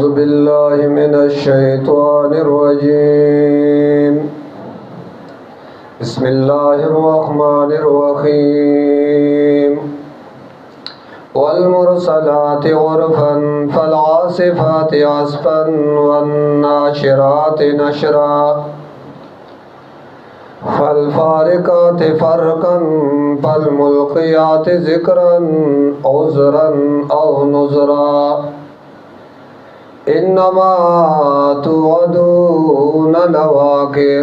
أعوذ بالله من الشيطان الرجيم بسم الله الرحمن الرحيم والمرسلات عرفا فالعاصفات عصفا والناشرات نشرا فالفارقات فرقا فالملقيات ذكرا عذرا أو نذرا إنما توعدون لواقع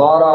12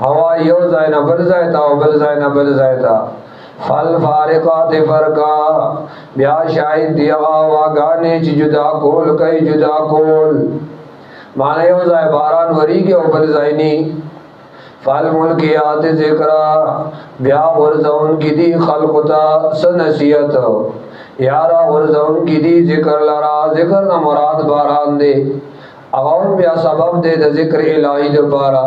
هوا یو ځای نه بل ځای ته او بل ځای نه بل ځای ته. فالفارقات فرقا بیا شاهد دی هغه واګانې چې جدا کول کوي جدا کول. معنی یو ځای باران وریږي او بل ځای نه. فالملکیات ذکرا بیا ورزون کی دی خلق تا سنسیت یارا ورزون کی دی ذکر لرا. ذکر نہ مراد باران دے اغاون بیا سبب دے دا ذکر الہی دے پارا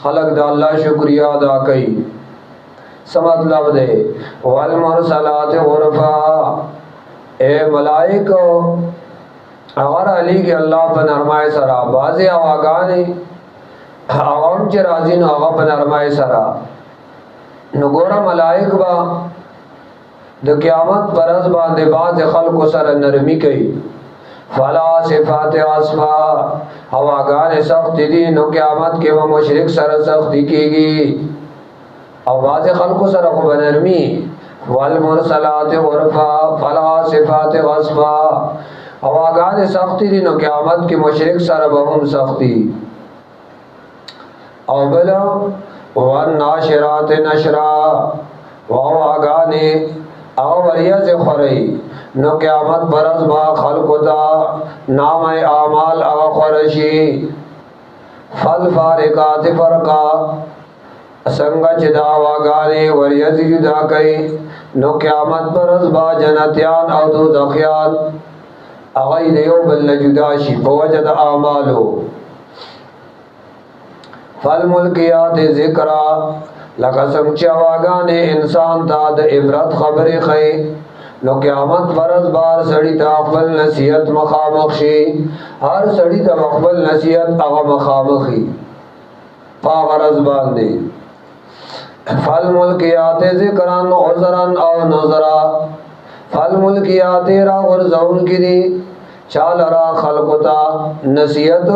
خلق دا اللہ شکریہ ادا کئی. سمطلب دے والمرسلات غرفا اے ملائک اگر علی کے اللہ پر نرمائے سرا بازی آواگانی اغاون چی رازی نو اغا پر نرمائے سرا نگورا ملائک با د قیامت پرز باندې باز خلق سره نرمی کوي. فلا صفات اسما هواګان سخت دي نو قیامت کې و مشرک سره سختی کیږي او باز خلق سره خو نرمی. والمرسلات عرفا فلا صفات اسما هواګان سخت دي نو قیامت کې مشرک سره به هم سختی. او بلا والناشرات نشرا وهواګان او وریاض خورئی نو قیامت برز با خلق دا نام اعمال او خورشی. فالفارقات فرقا سنگا چدا واگانے وریاض جدا کئی نو قیامت برز با جنتیان او دو دخیان اغی دیو بل جدا شی بوجد اعمالو. فالملکیات ذکرا لکه څنګه چې واګانې انسان ته د عبرت خبرې خي نو قیامت فرض بار سړی ته خپل نصیحت مخامخ شي. هر سړی ته خپل نصیحت هغه مخامخي په غرض باندې. فالملکیات ذکران عذرا او نذرا فالملکیات را ورزون کی دي چال را خلق تا نصیحت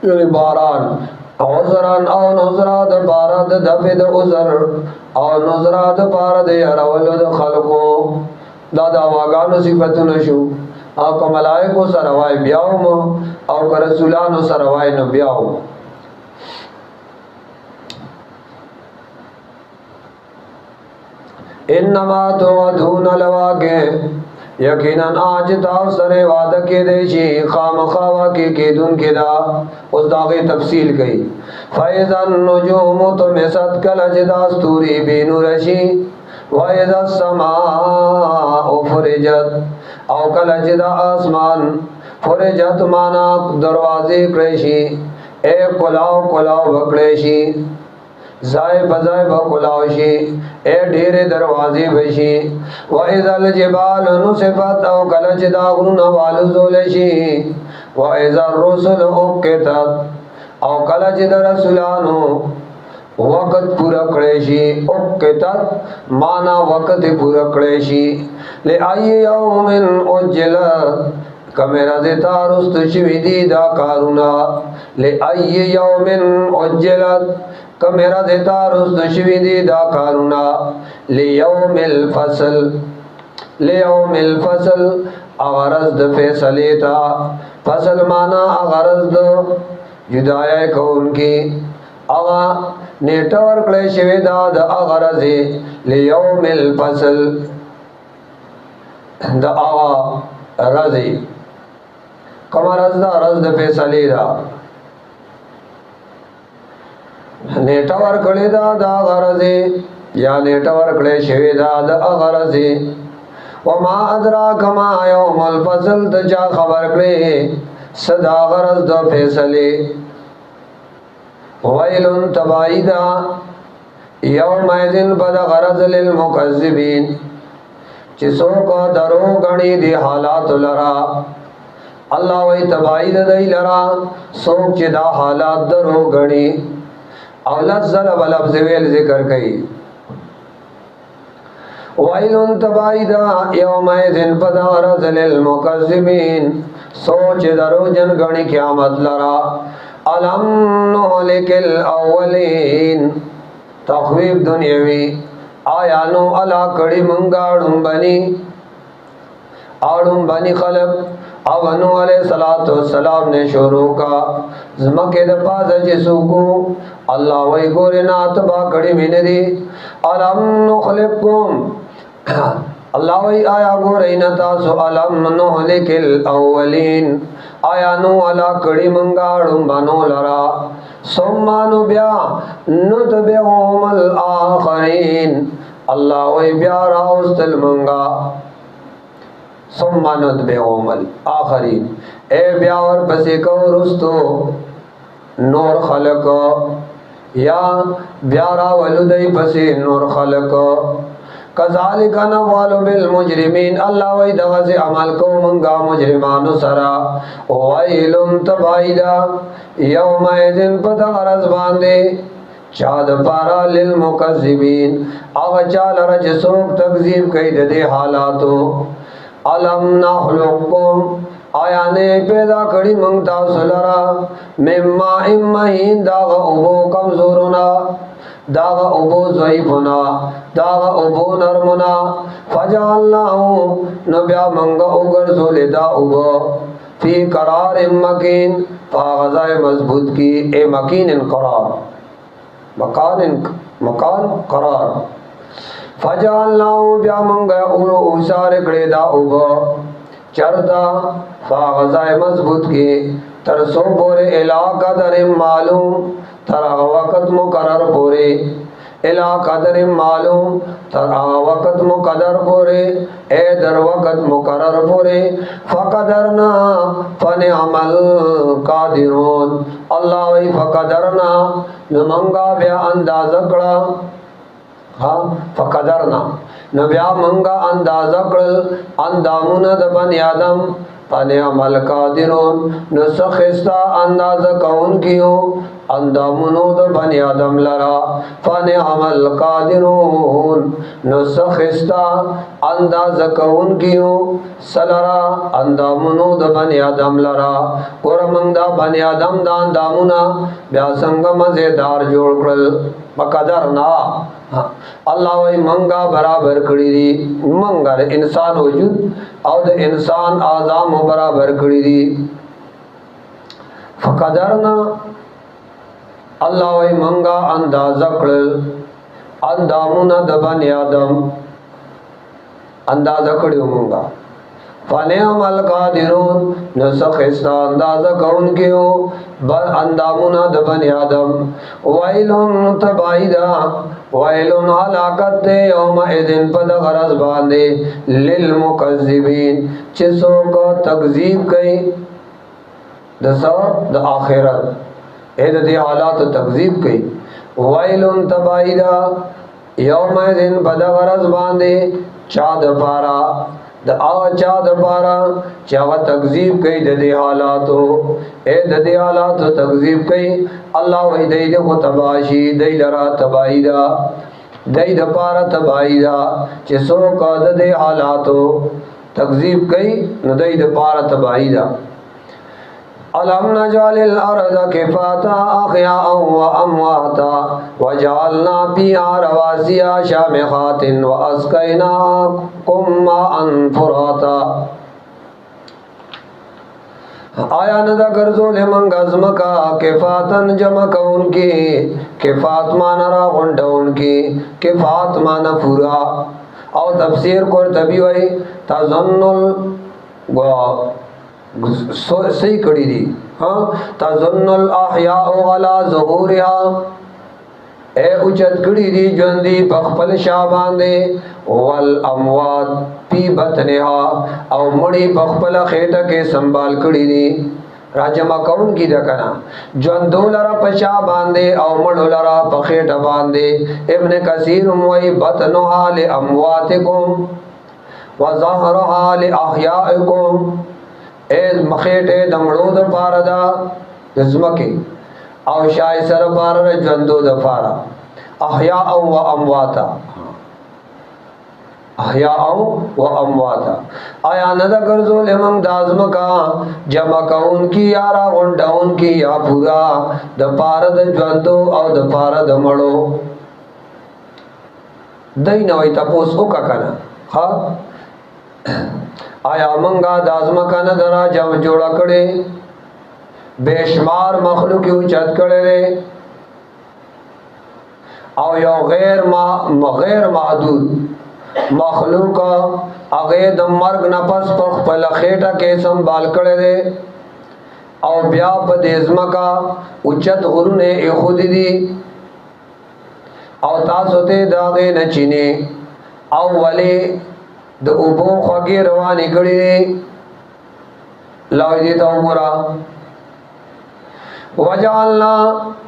یعنی باران عذران او نظرا د بارا د دفع د عذر او نظرا د بارا د یارولو د خلقو دا دا واګانو صفتونه شو. او که ملائکو سره وای بیاوم او که رسولانو سره وای نو بیاوم. انما توعدون لواقع یقینا آج تاو سره وعده کې دی شي خامخا واقع کېدون کې دا. اوس داغه تفصیل کړي. فاذا النجوم طمست کله چې دا ستوري بینور شي واذا السماء فرجت او کله چې دا اسمان فرجت معنا دروازې کړې شي اے کلاو کلاو وکړې شي زای بزای با کلاو شي اے ډېر دروازې وشي. واذا الجبال نصفت او کله چې دا غرونه والوزول شي واذا الرسل اقتت او کله چې د رسولانو وقت پورا کړی شي. اقتت معنا وقت پورا کړی شي. لای یوم اجلت کمیرا دیتا رست شوی دی دا کارونا. لای یوم اجلت کمیرا دیتا رست شوی دی دا کارونا. لیوم الفصل لیوم الفصل اغرز د فیصله تا. فصل معنا اغرز د جدای کون کی اغا نیټه ورکړې شوی دا د اغرز لیوم الفصل د اغا رضی کوم رض دا رض د فیصله دا نیټه ورکړې دا د اغرز یا نیټه ورکړې شوی دا د اغرز. وما ادراک ما یوم الفصل د چا خبر کړې صدا غرض د فیصله. ویل تبایدا یوم ایذن بد غرض للمکذبین چې څوک درو غنی دی حالات لرا. الله وی تباید دی لرا څوک چې دا حالات درو غنی. او لفظ لفظ ویل ذکر کړي. ویل تبایدا یوم ایذن بد غرض للمکذبین سوچ درو جن غنی قیامت لرا. علم نهلک الاولین تخویب دنیاوی آیا نو علا کڑی منگا اڑم بنی خلق او نوح علیہ السلام نے شروع کا زمکه د پازه چې سوکو الله وی ګورې نه تبا کړي مين دي الم نخلقکم الله وی آیا ګورې نه تاسو الم نهلک الاولین آیا نو علا کړي منګا ډمبانو لرا ثم نو بیا نتبعهم الاخرین الله وی بیا راوستل منګا ثم نتبعهم الاخرین اے بیا ور پسې کو رستو نور خلق یا بیا را ولدی پسې نور خلق کذالک نفعل بالمجرمین الله وی دغه عمل کو منګه مجرمانو سرا ویل تبایدا یوم اذن پدغرز باندې چا د پارا للمکذبین او چا لرج سوک تکذیب کوي د دې حالاتو علم نخلقکم آیا نه پیدا کړی مونږ تاسو لرا مما امهین دا او کمزورنا دا او ضعیفنا دا او نرمنا فجعلناه نبیا مونږ وګرځول دا او فی قرار مکین فغزای مضبوط کی اے مکین قرار مکان قرار فجعلناه بیا منگا اولو اوشار کڑی دا اوبا چردا فاغذای مضبوط کی ترسو پورے علاقہ در معلوم تر وقت مقرر پورے علاقہ در معلوم تر وقت مقرر پورے اے در وقت مقرر پورے فقدرنا فنعم القادرون اللہ وی فقدرنا نمنگا بیا انداز کڑا فقدرنا نبیا منگا اندازہ کرل اندامون د بنی آدم فنعم القادرون نسخستا اندازہ کون کیو اندامونو د بنی آدم لرا فنعم القادرون نسخستا اندازہ کون کیو سلرا اندامونو د بنی آدم لرا ورمنگ دا بنی آدم دا اندامونا بیا سنگ مزیدار جوڑ کرل فقدرنا اللہ وی منگا برابر کړی دی منگا د انسان وجود او د انسان اعضاء برابر کړی دی فقدرنا اللہ وی منگا اندازہ کړل اندامونه د بنی آدم اندازہ کړیو منگا فنعم القادرون نسخستا اندازہ کون کیو بل اندامونا د بنی آدم ویلن تبایدا ویلن حلاکت دے یوم ایدن پد غرز باندے للمکذبین چسو کو تکذیب کئی دسا د آخرت اید دی حالات تکذیب کئی ویلن تبایدا یوم ایدن پد غرز باندے چاد پارا دا آچا دا پارا چاہا تکذیب کئی دا دی حالاتو اے دا دی حالاتو تکذیب کئی اللہ وی دی دی خو تباشی دی لرا تبائی دا دی دا پارا تبائی دا چی سوکا دا دی حالاتو تکذیب کئی نو دی دا پارا تبائی دا علم نجعل الارض کفاتا احیاء و امواتا وجعلنا فیہا رواسیا شامخات و اسقیناکم ماء فراتا آیا ندا گرزو لمنگ ازمکا کفاتن جمع کون کی کفات مانا را غنڈون کی کفات مانا پورا او تفسیر قرطبی وی تظن صحیح کڑی دی تظن الاحیاء غلا ظهورها اے اچت کڑی دی جوندی بخپل شابان دے والاموات پی بطنها او مڑی بخپل خیٹا کے سنبال کڑی دی راجمہ کون کی دکنا جوندو لرا پشا باندے او مڑو لرا پخیٹا باندے ابن کثیر موئی بطنها لامواتکم وظہرها لأحیائکم ایز مخیٹے دمڑو دا پارا دا دزمکی او شای سر پارا دا جوندو دا پارا احیاء و امواتا احیاء و امواتا آیا ندا کرزو لمنگ دازمکا جمع کون کی یارا غنڈون کی یا پورا دا پارا دا جوندو او دا پارا دا مڑو دای نوی تپوس اوکا کنا آیا منگا دازمکا ندرا جمع جوڑا کڑے بیشمار مخلوقی اوچت کڑے دے او یو غیر محدود مخلوق اغه د مرګ نفس په خپل خېټه کې سنبال کړي دي او بیا په دې ځمکا اوچت غرونه یې خود دي او تاسو ته داغه نچینه او ولې د اوبو خوږی روانې کړي دي لوی دي ته وګورا وجعلنا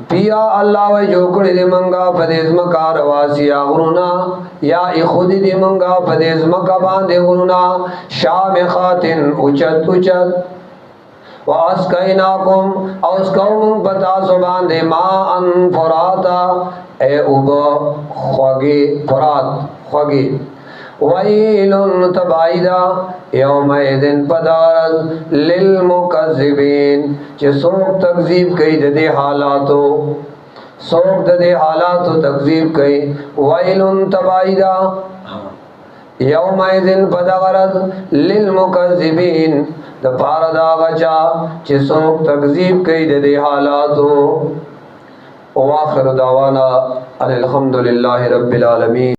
فيها الله وجوکړي دې منګه په دې ځمکا رواسی غرونا یا خود دې منګه په دې ځمکا باندې غرونا شامخاتن اوچت واسقیناکم اوسقوم پتا زبان دې ما ان فراتا اے اوب خوږی فرات خوږی ویلن تبایدا یومئذن پدارل للمکذبین چې څوک تکذیب کوي د دې حالاتو څوک د دې حالاتو تکذیب کوي ویلن تبایدا یومئذن پدارل للمکذبین د پاره دا غچا چې څوک تکذیب کوي د دې حالاتو واخر دعوانا ان الحمد لله رب العالمین.